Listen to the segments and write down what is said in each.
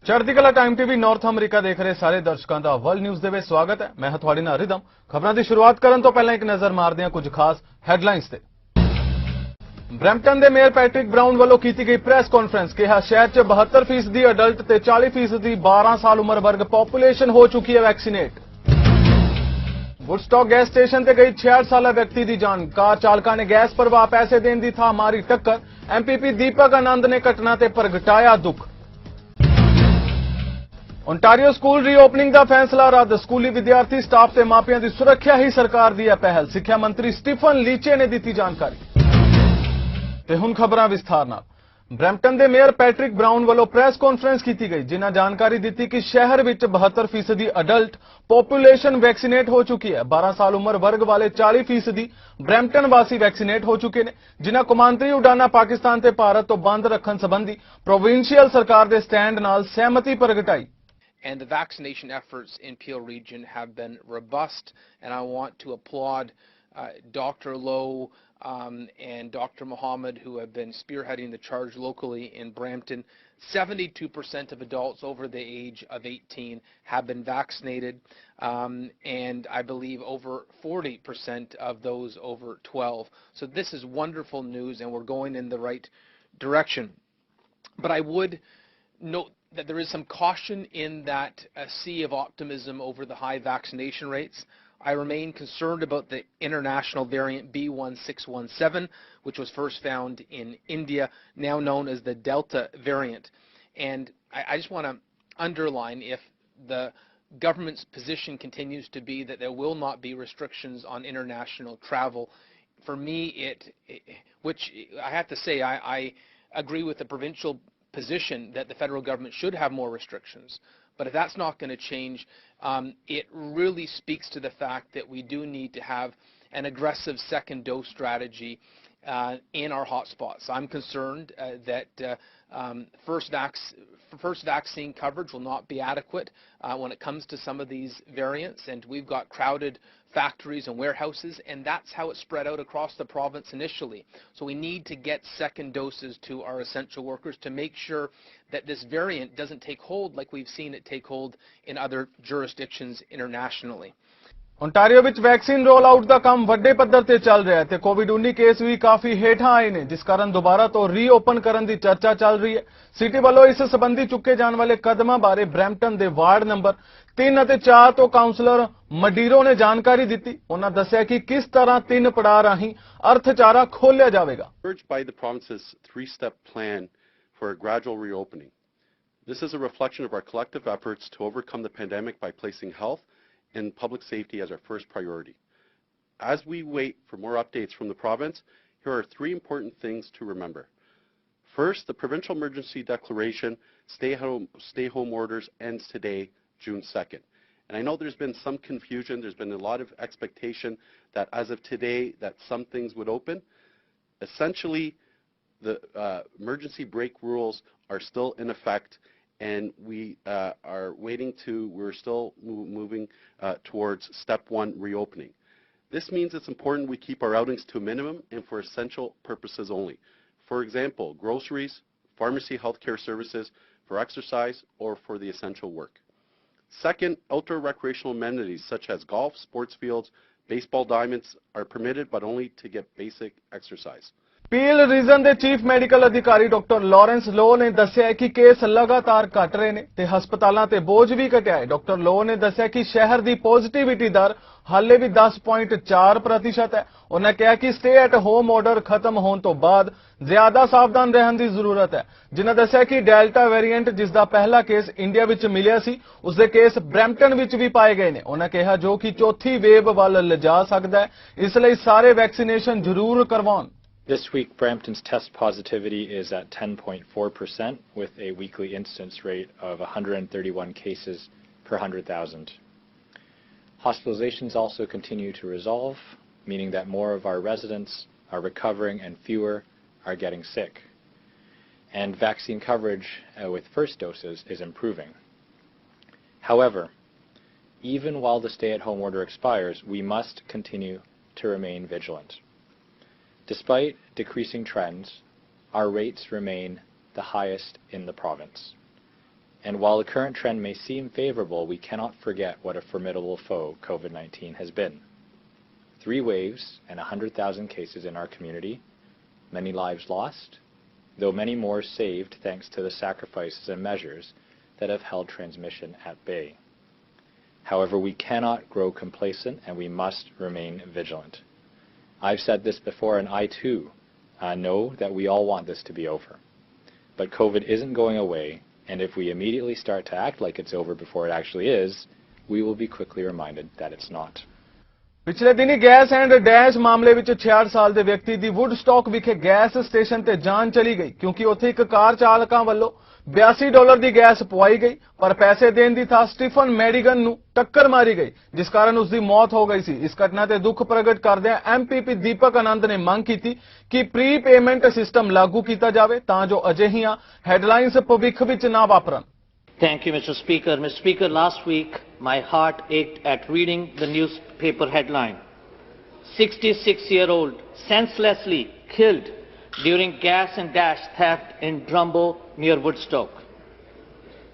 Chardikla time TV north अमरीका देख रहे सारे दर्शकों का वर्ल्ड न्यूज़ ਦੇ ਵਿੱਚ स्वागत है। मैं ਤੁਹਾਡੇ ਨਾਲ ਰਿਦਮ। ਖਬਰਾਂ ਦੀ ਸ਼ੁਰੂਆਤ ਕਰਨ ਤੋਂ ਪਹਿਲਾਂ ਇੱਕ ਨਜ਼ਰ ਮਾਰਦੇ ਹਾਂ ਕੁਝ ਖਾਸ ਹੈਡਲਾਈਨਸ ਤੇ। ਬ੍ਰੈਂਪਟਨ ਦੇ ਮੇਅਰ ਪੈਟ੍ਰਿਕ ਬਰਾਊਨ ਵੱਲੋਂ ਕੀਤੀ ਗਈ ਪ੍ਰੈਸ ਕਾਨਫਰੰਸ ਕਿਹਾ ਸ਼ਹਿਰ 'ਚ 72% ਅਡਲਟ ਤੇ 40% 12 ਸਾਲ ਉਮਰ ਵਰਗ ਪੋਪੂਲੇਸ਼ਨ ਹੋ ਚੁੱਕੀ ਹੈ ਵੈਕਸੀਨੇਟ। ਵੁਡਸਟੌਕ ਗੈਸ ਸਟੇਸ਼ਨ ਤੇ ਗਈ 66 ਸਾਲਾ ਵਿਅਕਤੀ ਦੀ ਜਾਨ। ਕਾਰ ਚਾਲਕਾਂ ਨੇ ਗੈਸ ਭਰਵਾ ਪੈਸੇ ਦੇਣ ਦੀ ਥਾਂ ਮਾਰੀ ਟੱਕਰ। ਐਮਪੀਪੀ ਦੀਪਕ ਆਨੰਦ ਨੇ ਘਟਨਾ ਤੇ ਪ੍ਰਗਟਾਇਆ ਦੁੱਖ। ओंटारियो स्कूल रीओपनिंग का फैसला रद्द। स्कूली विद्यार्थी स्टाफ ते मापियां की सुरक्षा ही सरकार दी है पहल। सिक्ख्या मंत्री स्टीफन लीचे ने दी जानकारी। ते हुण खबरां विस्तार नाल। ब्रैम्पटन के मेयर पैट्रिक ब्राउन वालों प्रेस कॉन्फ्रेंस की गई जिन्हां जानकारी दी कि शहर में 72% अडल्ट पॉपुलेशन वैक्सीनेट हो चुकी है। 12 साल उम्र वर्ग वाले 40% ब्रैम्पटन वासी वैक्सीनेट हो चुके हैं जिन्हां कौमांतरी उड़ाना पाकिस्तान ते भारत तो बंद रखने संबंधी प्रोविंशियल सरकार के स्टैंड नाल सहमति प्रगटाई। And the vaccination efforts in Peel region have been robust, and I want to applaud Dr. Lowe and Dr. Mohammed, who have been spearheading the charge locally in Brampton. 72% of adults over the age of 18 have been vaccinated, and I believe over 40% of those over 12. So this is wonderful news, and we're going in the right direction. But I would note that there is some caution in that sea of optimism over the high vaccination rates. I remain concerned about the international variant B1617, which was first found in India, now known as the Delta variant. And I just want to underline, if the government's position continues to be that there will not be restrictions on international travel, for me, which I have to say, I agree with the provincial position that the federal government should have more restrictions. But if that's not going to change, it really speaks to the fact that we do need to have an aggressive second dose strategy in our hotspots. I'm concerned that first vaccine coverage will not be adequate when it comes to some of these variants, and we've got crowded factories and warehouses, and that's how it spread out across the province initially. So we need to get second doses to our essential workers to make sure that this variant doesn't take hold like we've seen it take hold in other jurisdictions internationally. Ontario which vaccine roll out का काम वड्डे पद्धर ते चल रहा है ते कोविड-19 case भी काफी हेठां आए ने जिस कारण दोबारा तो रीओपन करने की चर्चा चल रही है। सिटी वालों इस संबंधी चुके जाने वाले कदमों बारे ब्रैम्पटन के वार्ड नंबर 3 और 4 तो काउंसलर मडीरो ने जानकारी दी। उन्होंने दस्सिया कि किस तरह 3 पड़ाव राही अर्थचारा खोलिया जाएगा। By the province's 3-step plan for a gradual reopening. This is a reflection of our collective efforts to overcome the pandemic by placing health and public safety as our first priority. As we wait for more updates from the province, here are 3 important things to remember. First, the provincial emergency declaration, stay home orders ends today, June 2nd. And I know there's been some confusion, there's been a lot of expectation that as of today that some things would open. Essentially, the emergency break rules are still in effect, and we we're still moving towards step 1, reopening. This means it's important we keep our outings to a minimum and for essential purposes only. For example, groceries, pharmacy, healthcare services, for exercise, or for the essential work. Second, outdoor recreational amenities such as golf, sports fields, baseball diamonds are permitted, but only to get basic exercise. Peel region के chief medical अधिकारी doctor Lawrence Loh ने दस्सिया कि case लगातार घट रहे हैं ते हस्पतालों ते बोझ भी घटिया है। डॉक्टर लो ने दस्सिया कि शहर की पॉजिटिविटी दर हाले भी 10.4% है। उन्होंने कहा कि स्टे एट होम ऑर्डर खत्म होने तो बाद ज्यादा सावधान रहने की जरूरत है। जिन्हें दस्सिया कि डेल्टा वेरिएंट जिसका पहला केस इंडिया विच मिलिया सी उसके केस ब्रैम्पटन विच भी पाए गए हैं। उन्होंने कहा जो कि चौथी वेव वाल लिजा सकता है, इसलिए सारे वैक्सीनेशन जरूर करवाउण। This week, Brampton's test positivity is at 10.4% with a weekly incidence rate of 131 cases per 100,000. Hospitalizations also continue to resolve, meaning that more of our residents are recovering and fewer are getting sick. And vaccine coverage with first doses is improving. However, even while the stay-at-home order expires, we must continue to remain vigilant. Despite decreasing trends, our rates remain the highest in the province. And while the current trend may seem favorable, we cannot forget what a formidable foe COVID-19 has been. 3 waves and 100,000 cases in our community, many lives lost, though many more saved thanks to the sacrifices and measures that have held transmission at bay. However, we cannot grow complacent and we must remain vigilant. I've said this before, and I too know that we all want this to be over. But COVID isn't going away, and if we immediately start to act like it's over before it actually is, we will be quickly reminded that it's not. ਪਿਛਲੇ ਦਿਨੀ gas and dash ਮਾਮਲੇ ਵਿੱਚ 66 ਸਾਲ ਦੇ ਵਿਅਕਤੀ ਦੀ Woodstock ਵਿਖੇ gas station ਤੇ ਜਾਨ ਚਲੀ ਗਈ ਕਿਉਂਕਿ ਉੱਥੇ ਇੱਕ ਕਾਰ ਚਾਲਕਾਂ ਵੱਲੋਂ $82 ਦੀ ਗੈਸ ਪਵਾਈ ਗਈ ਪਰ ਪੈਸੇ ਦੇਣ ਦੀ ਥਾਂ ਸਟੀਫਨ ਮੈਡੀਗਨ ਨੂੰ ਟੱਕਰ ਮਾਰੀ ਗਈ ਜਿਸ ਕਾਰਨ ਉਸ ਦੀ ਮੌਤ ਹੋ ਗਈ ਸੀ। ਇਸ ਘਟਨਾ ਤੇ ਦੁੱਖ ਪ੍ਰਗਟ ਕਰਦਿਆਂ ਐਮਪੀਪੀ ਦੀਪਕ ਆਨੰਦ ਨੇ ਮੰਗ ਕੀਤੀ ਕਿ ਪ੍ਰੀ ਪੇਮੈਂਟ ਸਿਸਟਮ ਲਾਗੂ ਕੀਤਾ ਜਾਵੇ ਤਾਂ ਜੋ ਅਜਿਹੀਆਂ ਹੈਡਲਾਈਨਸ ਭਵਿੱਖ ਵਿੱਚ ਨਾ ਵਾਪਰਨ। Thank you, Mr. Speaker. Mr. Speaker, last week my heart ached at reading the newspaper headline. 66-year-old senselessly killed during gas and dash theft in Drumbo near Woodstock.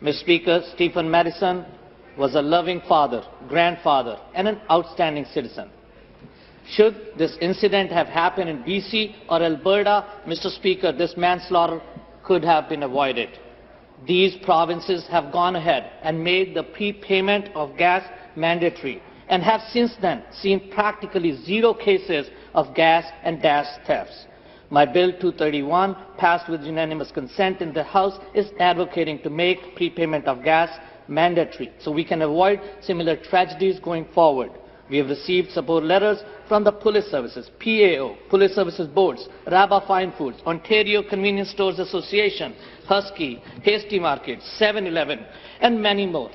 Mr. Speaker, Stephen Madison was a loving father, grandfather and an outstanding citizen. Should this incident have happened in BC or Alberta, Mr. Speaker, this manslaughter could have been avoided. These provinces have gone ahead and made the prepayment of gas mandatory and have since then seen practically 0 cases of gas and dash thefts. My Bill 231, passed with unanimous consent in the House, is advocating to make prepayment of gas mandatory so we can avoid similar tragedies going forward. We have received support letters from the Police Services, PAO, Police Services Boards, Rabba Fine Foods, Ontario Convenience Stores Association, Husky, Hasty Market, 7-Eleven, and many more.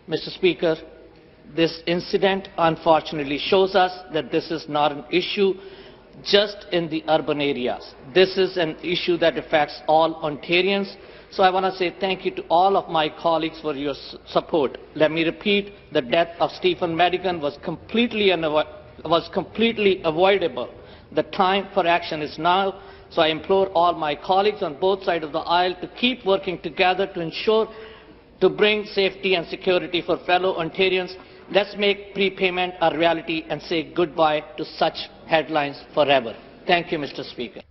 Mr. Speaker, this incident unfortunately shows us that this is not an issue just in the urban areas. This is an issue that affects all Ontarians. So I want to say thank you to all of my colleagues for your support. Let me repeat, the death of Stephen Madigan was completely avoidable. The time for action is now. So I implore all my colleagues on both sides of the aisle to keep working together to ensure to bring safety and security for fellow Ontarians. Let's make prepayment a reality and say goodbye to such headlines forever. Thank you, Mr. Speaker.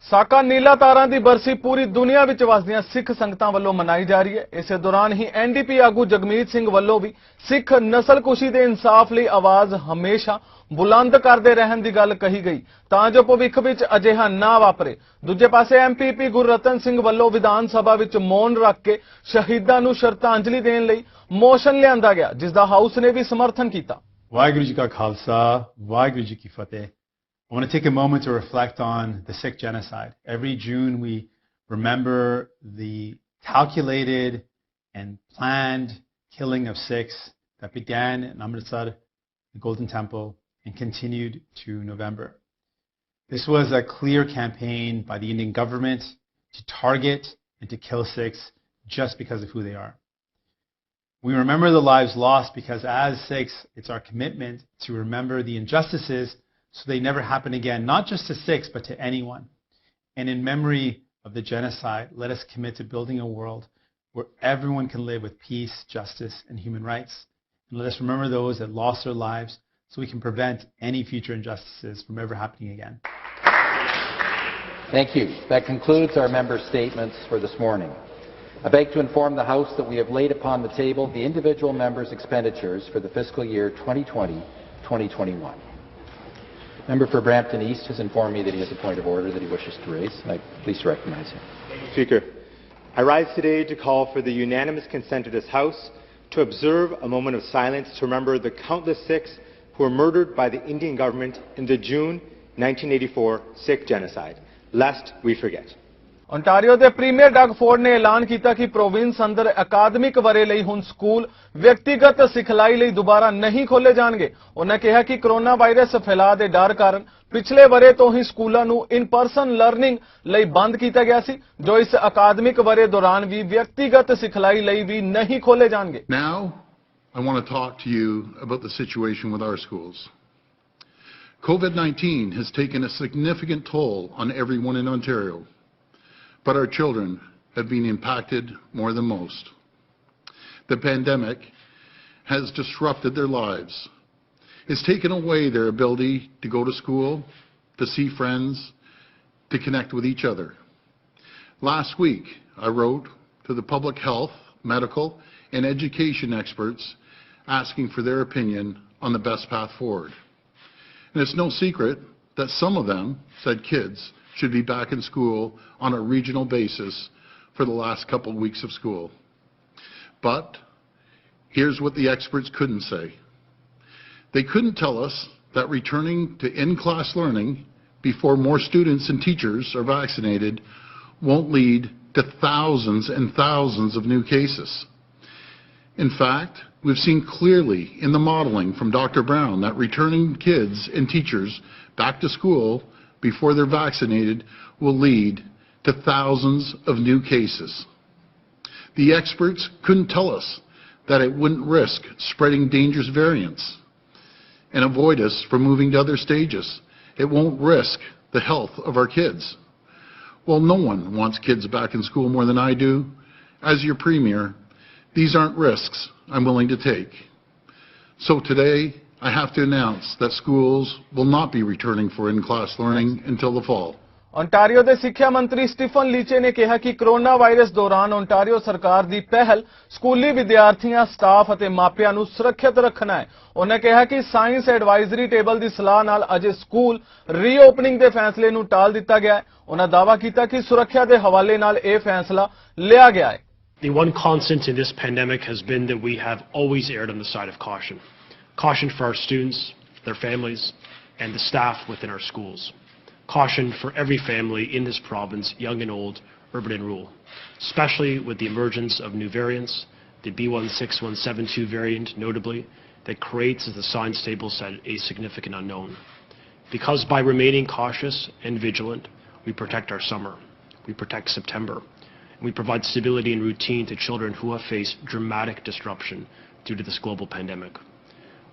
ਸਾਕਾ ਨੀਲਾ ਤਾਰਾਂ ਦੀ ਬਰਸੀ ਪੂਰੀ ਦੁਨੀਆ ਵਿੱਚ ਵਸਦੀਆਂ ਸਿੱਖ ਸੰਗਤਾਂ ਵੱਲੋਂ ਮਨਾਈ ਜਾ ਰਹੀ ਹੈ। ਇਸੇ ਦੌਰਾਨ ਹੀ ਐਨਡੀਪੀ ਆਗੂ ਜਗਮੀਤ ਸਿੰਘ ਵੱਲੋਂ ਵੀ ਸਿੱਖ ਨਸਲਕੁਸ਼ੀ ਦੇ ਇਨਸਾਫ ਲਈ ਆਵਾਜ਼ ਹਮੇਸ਼ਾ ਬੁਲੰਦ ਕਰਦੇ ਰਹਿਣ ਦੀ ਗੱਲ ਕਹੀ ਗਈ ਤਾਂ ਜੋ ਭਵਿੱਖ ਵਿੱਚ ਅਜਿਹਾ ਨਾ ਵਾਪਰੇ। ਦੂਜੇ ਪਾਸੇ ਐਮਪੀਪੀ ਗੁਰਰਤਨ ਸਿੰਘ ਵੱਲੋਂ ਵਿਧਾਨ ਸਭਾ ਵਿੱਚ ਮੌਨ ਰੱਖ ਕੇ ਸ਼ਹੀਦਾਂ ਨੂੰ ਸ਼ਰਧਾਂਜਲੀ ਦੇਣ ਲਈ ਮੋਸ਼ਨ ਲਿਆਂਦਾ ਗਿਆ ਜਿਸ ਦਾ ਹਾਊਸ ਨੇ ਵੀ ਸਮਰਥਨ ਕੀਤਾ। ਵਾਹਿਗੁਰੂ ਜੀ ਕਾ ਖਾਲਸਾ, ਵਾਹਿਗੁਰੂ ਜੀ ਕੀ ਫਤਿਹ। I want to take a moment to reflect on the Sikh genocide. Every June we remember the calculated and planned killing of Sikhs that began in Amritsar, the Golden Temple, and continued to November. This was a clear campaign by the Indian government to target and to kill Sikhs just because of who they are. We remember the lives lost because as Sikhs, it's our commitment to remember the injustices so they never happen again, not just to Sikhs, but to anyone. And in memory of the genocide, let us commit to building a world where everyone can live with peace, justice, and human rights. And let us remember those that lost their lives so we can prevent any future injustices from ever happening again. Thank you. That concludes our member statements for this morning. I beg to inform the House that we have laid upon the table the individual members' expenditures for the fiscal year 2020-2021. Member for Brampton East has informed me that he has a point of order that he wishes to raise. I please recognize him. Speaker, I rise today to call for the unanimous consent of this House to observe a moment of silence to remember the countless Sikhs who were murdered by the Indian government in the June 1984 Sikh genocide, lest we forget. Ontario ਦੇ premier Doug Ford ਨੇ ਐਲਾਨ ਕੀਤਾ ਕਿ province ਅੰਦਰ ਅਕਾਦਮਿਕ ਵਰੇ ਲਈ ਹੁਣ ਸਕੂਲ ਵਿਅਕਤੀਗਤ ਸਿਖਲਾਈ ਲਈ ਦੁਬਾਰਾ ਨਹੀਂ ਖੋਲੇ ਜਾਣਗੇ। ਉਹਨਾਂ ਕਿਹਾ ਕਿ ਕੋਰੋਨਾ ਵਾਇਰਸ ਫੈਲਾਅ ਦੇ ਡਰ ਕਾਰਨ ਪਿਛਲੇ ਵਰੇ ਤੋਂ ਹੀ ਸਕੂਲਾਂ ਨੂੰ ਇਨ ਪਰਸਨ ਲਰਨਿੰਗ ਲਈ ਬੰਦ ਕੀਤਾ ਗਿਆ ਸੀ ਜੋ ਇਸ ਅਕਾਦਮਿਕ ਵਰੇ ਦੌਰਾਨ ਵੀ ਵਿਅਕਤੀਗਤ ਸਿਖਲਾਈ ਲਈ ਵੀ ਨਹੀਂ ਖੋਲੇ ਜਾਣਗੇ। Now I want to talk to you about the situation with our schools. COVID-19 has taken a significant toll on everyone in Ontario. But our children have been impacted more than most. The pandemic has disrupted their lives. It's taken away their ability to go to school, to see friends, to connect with each other. Last week, I wrote to the public health, medical, and education experts asking for their opinion on the best path forward. And it's no secret that some of them said kids should be back in school on a regional basis for the last couple of weeks of school. But here's what the experts couldn't say. They couldn't tell us that returning to in-class learning before more students and teachers are vaccinated won't lead to thousands and thousands of new cases. In fact, we've seen clearly in the modeling from Dr. Brown that returning kids and teachers back to school before they're vaccinated will lead to thousands of new cases. The experts couldn't tell us that it wouldn't risk spreading dangerous variants and avoid us from moving to other stages. It won't risk the health of our kids. Well, no one wants kids back in school more than I do. As your Premier, these aren't risks I'm willing to take. So today, I have to announce that schools will not be returning for in-class learning until the fall. Ontario ਦੇ ਸਿੱਖਿਆ ਮੰਤਰੀ Stephen ਲੀਚੇ ਨੇ ਕਿਹਾ ਕਿ corona virus ਦੌਰਾਨ Ontario ਸਰਕਾਰ ਦੀ ਪਹਿਲ ਸਕੂਲੀ ਵਿਦਿਆਰਥੀਆਂ, ਸਟਾਫ ਅਤੇ ਮਾਪਿਆਂ ਨੂੰ ਸੁਰੱਖਿਅਤ ਰੱਖਣਾ ਹੈ। ਉਹਨੇ ਕਿਹਾ ਕਿ ਸਾਇੰਸ ਐਡਵਾਈਜ਼ਰੀ ਟੇਬਲ ਦੀ ਸਲਾਹ ਨਾਲ ਅਜੇ ਸਕੂਲ ਰੀਓਪਨਿੰਗ ਦੇ ਫੈਸਲੇ ਨੂੰ ਟਾਲ ਦਿੱਤਾ ਗਿਆ ਹੈ। ਉਹਨਾਂ ਦਾਅਵਾ ਕੀਤਾ ਕਿ ਸੁਰੱਖਿਆ ਦੇ ਹਵਾਲੇ ਨਾਲ ਇਹ ਫੈਸਲਾ ਲਿਆ ਗਿਆ ਹੈ। The one constant in this pandemic has been that we have always erred on the side of caution. Caution for our students, their families, and the staff within our schools. Caution for every family in this province, young and old, urban and rural, especially with the emergence of new variants, the B.1.6.1.7.2 variant notably, that creates, as the science table said, a significant unknown. Because by remaining cautious and vigilant, we protect our summer, we protect September, and we provide stability and routine to children who have faced dramatic disruption due to this global pandemic.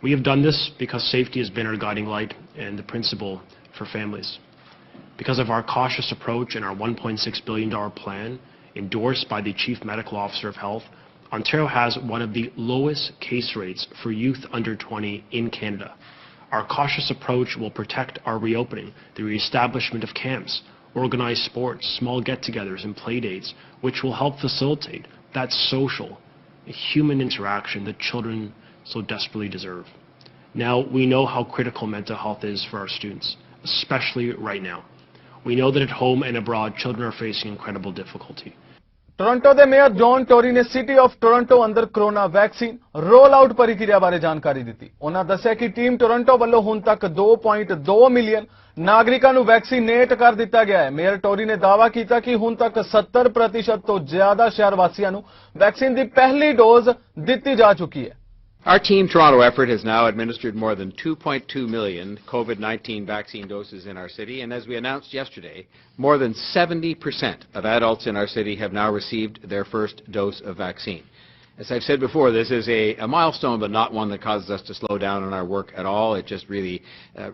We have done this because safety has been our guiding light and the principle for families. Because of our cautious approach and our $1.6 billion plan endorsed by the Chief Medical Officer of Health, Ontario has one of the lowest case rates for youth under 20 in Canada. Our cautious approach will protect our reopening, the reestablishment of camps, organized sports, small get-togethers and play dates, which will help facilitate that social, human interaction that children so desperately deserve. Now, we know how critical mental health is for our students, especially right now. We know that at home and abroad, children are facing incredible difficulty. Toronto ਦੇ mayor John Tory ਨੇ city of Toronto ਅੰਦਰ corona vaccine role out ਪ੍ਰਕਿਰਿਆ ਬਾਰੇ ਜਾਣਕਾਰੀ ਦਿੱਤੀ। ਉਹਨਾਂ ਦੱਸਿਆ ਕਿ ਟੀਮ ਟੋਰਾਂਟੋ ਵੱਲੋਂ ਹੁਣ ਤੱਕ 2.2 ਮਿਲੀਅਨ ਨਾਗਰਿਕਾਂ ਨੂੰ ਵੈਕਸੀਨੇਟ ਕਰ ਦਿੱਤਾ ਗਿਆ ਹੈ। ਮੇਅਰ ਟੋਰੀ ਨੇ ਦਾਅਵਾ ਕੀਤਾ ਕਿ ਹੁਣ ਤੱਕ 70% ਤੋਂ ਜ਼ਿਆਦਾ ਸ਼ਹਿਰ ਵਾਸੀਆਂ ਨੂੰ ਵੈਕਸੀਨ ਦੀ ਪਹਿਲੀ ਡੋਜ਼ ਦਿੱਤੀ ਜਾ ਚੁੱਕੀ ਹੈ। Our Team Toronto effort has now administered more than 2.2 million COVID-19 vaccine doses in our city, and as we announced yesterday, more than 70% of adults in our city have now received their first dose of vaccine. As I've said before, this is a milestone, but not one that causes us to slow down on our work at all. It just really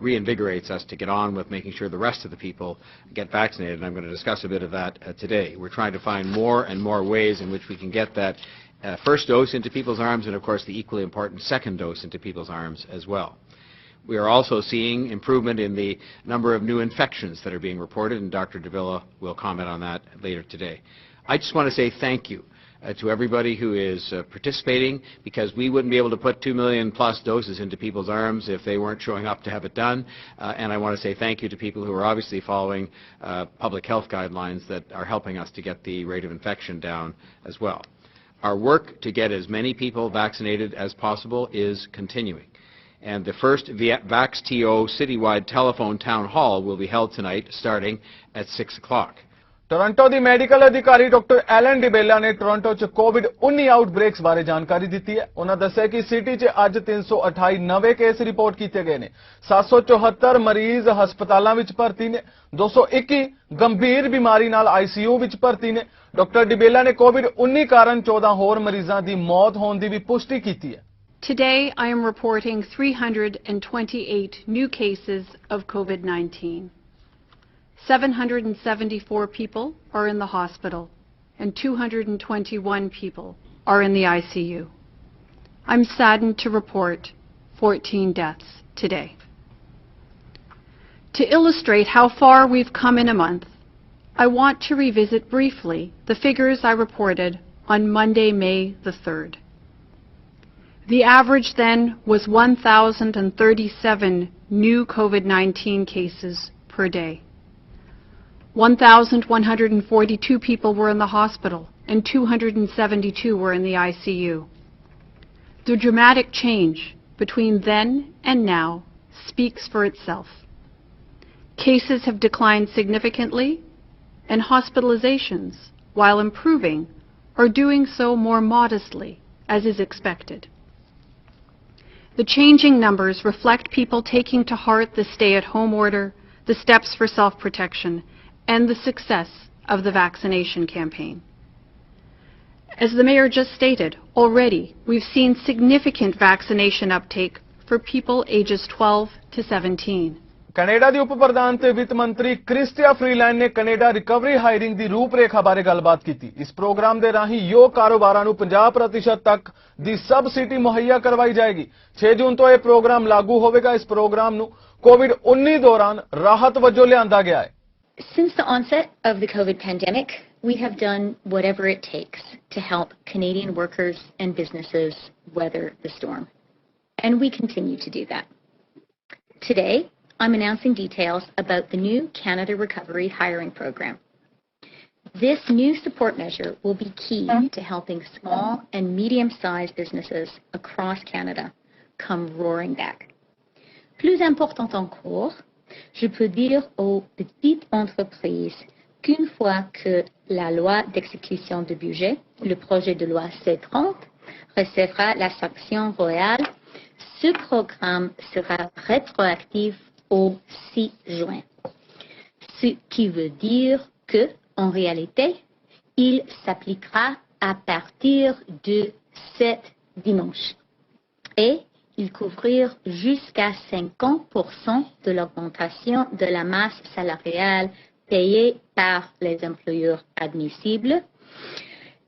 reinvigorates us to get on with making sure the rest of the people get vaccinated, and I'm going to discuss a bit of that today. We're trying to find more and more ways in which we can get that first dose into people's arms, and of course the equally important second dose into people's arms as well. We are also seeing improvement in the number of new infections that are being reported, and Dr. Davila will comment on that later today. I just want to say thank you to everybody who is participating, because we wouldn't be able to put 2 million plus doses into people's arms if they weren't showing up to have it done. And I want to say thank you to people who are obviously following public health guidelines that are helping us to get the rate of infection down as well. Our work to get as many people vaccinated as possible is continuing. And the first VaxTO citywide telephone town hall will be held tonight starting at 6 o'clock. Toronto the medical ਅਧਿਕਾਰੀ doctor Allen ਡਿਬੇਲਾ ਨੇ Toronto 'ਚ ਕੋਵਿਡ-19 ਆਊਟਬ੍ਰੇਕਸ ਬਾਰੇ ਜਾਣਕਾਰੀ ਦਿੱਤੀ ਹੈ। ਉਹਨਾਂ ਦੱਸਿਆ ਕਿ ਸਿਟੀ 'ਚ ਅੱਜ 328 ਨਵੇਂ ਕੇਸ ਰਿਪੋਰਟ ਕੀਤੇ ਗਏ ਨੇ। 774 ਮਰੀਜ਼ ਹਸਪਤਾਲਾਂ ਵਿੱਚ ਭਰਤੀ ਨੇ। 221 ਗੰਭੀਰ ਬਿਮਾਰੀ ਨਾਲ ICU ਵਿੱਚ ਭਰਤੀ ਨੇ। ਡਾਕਟਰ ਡਿਬੇਲਾ ਨੇ ਕੋਵਿਡ-19 ਕਾਰਨ 14 ਹੋਰ ਮਰੀਜ਼ਾਂ ਦੀ ਮੌਤ ਹੋਣ ਦੀ ਵੀ ਪੁਸ਼ਟੀ ਕੀਤੀ ਹੈ। Today, I am reporting 328 new cases of COVID-19. 774 people are in the hospital. and 221 people are in the ICU. I'm saddened to report 14 deaths today. To illustrate how far we've come in a month, I want to revisit briefly the figures I reported on Monday, May the 3rd. The average then was 1,037 new COVID-19 cases per day. 1,142 people were in the hospital and 272 were in the ICU. The dramatic change between then and now speaks for itself. Cases have declined significantly, and hospitalizations, while improving, are doing so more modestly, as is expected. The changing numbers reflect people taking to heart the stay-at-home order, the steps for self-protection, and the success of the vaccination campaign. As the Mayor just stated, already we've seen significant vaccination uptake for people ages 12 to 17. Canada ਦੀ ਉਪ ਪ੍ਰਧਾਨ ਤੇ ਵਿੱਤ ਮੰਤਰੀ Christy Freeland ਨੇ Canada recovery hiring ਦੀ ਰੂਪਰੇਖਾ ਬਾਰੇ ਗੱਲਬਾਤ ਕੀਤੀ। ਇਸ programme ਦੇ ਰਾਹੀਂ ਯੋਗ ਕਾਰੋਬਾਰਾਂ ਨੂੰ 50% ਤੱਕ ਦੀ ਸਬਸਿਡੀ ਮੁਹੱਈਆ ਕਰਵਾਈ ਜਾਏਗੀ। 6 ਜੂਨ ਤੋਂ ਇਹ ਪ੍ਰੋਗਰਾਮ ਲਾਗੂ ਹੋਵੇਗਾ। ਇਸ ਪ੍ਰੋਗਰਾਮ ਨੂੰ ਕੋਵਿਡ-19 ਦੌਰਾਨ ਰਾਹਤ ਵਜੋਂ ਲਿਆਂਦਾ ਗਿਆ ਹੈ। Since the onset of the COVID pandemic, we have done whatever it takes to help Canadian workers and businesses weather the storm. And we continue to do that. Today, I'm announcing details about the new Canada Recovery Hiring Program. This new support measure will be key to helping small and medium-sized businesses across Canada come roaring back. Plus important encore, je peux dire aux petites entreprises qu'une fois que la loi d'exécution de budget, le projet de loi C-30, recevra la sanction royale, ce programme sera rétroactif au 6 juin. Ce qui veut dire que, en réalité, il s'appliquera à partir de cet dimanche. Et il couvrir jusqu'à 50% de l'augmentation de la masse salariale payée par les employeurs admissibles,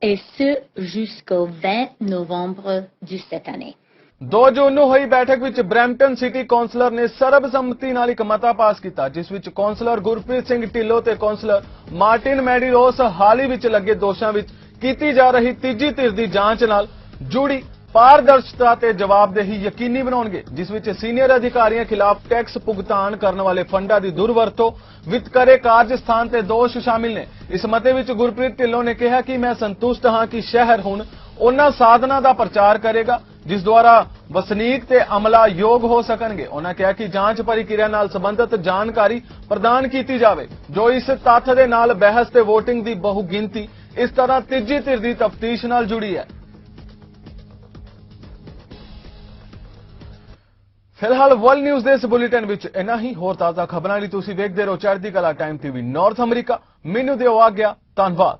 et ce jusqu'au 20 novembre de cette année. 2 ਜੂਨ ਨੂੰ ਹੋਈ ਬੈਠਕ ਵਿੱਚ Brampton city councillor ਨੇ ਸਰਬਸੰਮਤੀ ਨਾਲ ਇੱਕ ਮਤਾ ਪਾਸ ਕੀਤਾ, ਜਿਸ ਵਿੱਚ ਕੌਂਸਲਰ ਗੁਰਪ੍ਰੀਤ ਸਿੰਘ ਢਿੱਲੋਂ ਤੇ ਕੌਂਸਲਰ ਮਾਰਟਿਨ ਮੈਡੀਰੋਸ ਹਾਲ ਹੀ ਵਿੱਚ ਲੱਗੇ ਦੋਸ਼ਾਂ ਵਿੱਚ ਕੀਤੀ ਜਾ ਰਹੀ ਤੀਜੀ ਧਿਰ ਦੀ ਜਾਂਚ ਨਾਲ ਜੁੜੀ ਪਾਰਦਰਸ਼ਤਾ ਤੇ ਜਵਾਬਦੇਹੀ ਯਕੀਨੀ ਬਣਾਉਣਗੇ, ਜਿਸ ਵਿੱਚ ਸੀਨੀਅਰ ਅਧਿਕਾਰੀਆਂ ਖਿਲਾਫ ਟੈਕਸ ਭੁਗਤਾਨ ਕਰਨ ਵਾਲੇ ਫੰਡਾਂ ਦੀ ਦੁਰਵਰਤੋਂ, ਵਿਤਕਰੇ ਕਾਰਜ ਸਥਾਨ ਤੇ ਦੋਸ਼ ਸ਼ਾਮਿਲ ਨੇ। ਇਸ ਮਤੇ ਵਿੱਚ ਗੁਰਪ੍ਰੀਤ ਢਿੱਲੋਂ ਨੇ ਕਿਹਾ ਕਿ ਮੈਂ ਸੰਤੁਸ਼ਟ ਹਾਂ ਕਿ ਸ਼ਹਿਰ ਹੁਣ ਉਹਨਾਂ ਸਾਧਨਾਂ ਦਾ ਪ੍ਰਚਾਰ ਕਰੇਗਾ ਜਿਸ ਦੁਆਰਾ ਵਸਨੀਕ ਤੇ ਅਮਲਾ ਯੋਗ ਹੋ ਸਕਣਗੇ। ਉਹਨਾਂ ਕਿਹਾ ਕਿ ਜਾਂਚ ਪ੍ਰਕਿਰਿਆ ਨਾਲ ਸੰਬੰਧਿਤ ਜਾਣਕਾਰੀ ਪ੍ਰਦਾਨ ਕੀਤੀ ਜਾਵੇ ਜੋ ਇਸ ਤੱਥ ਦੇ ਨਾਲ ਬਹਿਸ ਤੇ VOTING ਦੀ ਬਹੁਗਿਣਤੀ ਇਸ ਤਰ੍ਹਾਂ ਤੀਜੀ ਧਿਰ ਦੀ ਤਫਤੀਸ਼ ਨਾਲ ਜੁੜੀ ਹੈ। ਫਿਲਹਾਲ ਵਰਲਡ ਨਿਊਜ਼ ਦੇ ਇਸ ਬੁਲੇਟਿਨ ਵਿੱਚ ਇੰਨਾ ਹੀ। ਹੋਰ ਤਾਜ਼ਾ ਖਬਰਾਂ ਲਈ ਤੁਸੀਂ ਵੇਖਦੇ ਰਹੋ ਚੜ੍ਹਦੀ ਕਲਾ ਟਾਈਮ TV ਨਾਰਥ ਅਮਰੀਕਾ। ਮੈਨੂੰ ਦਿਓ ਆਗਿਆ। ਧੰਨਵਾਦ।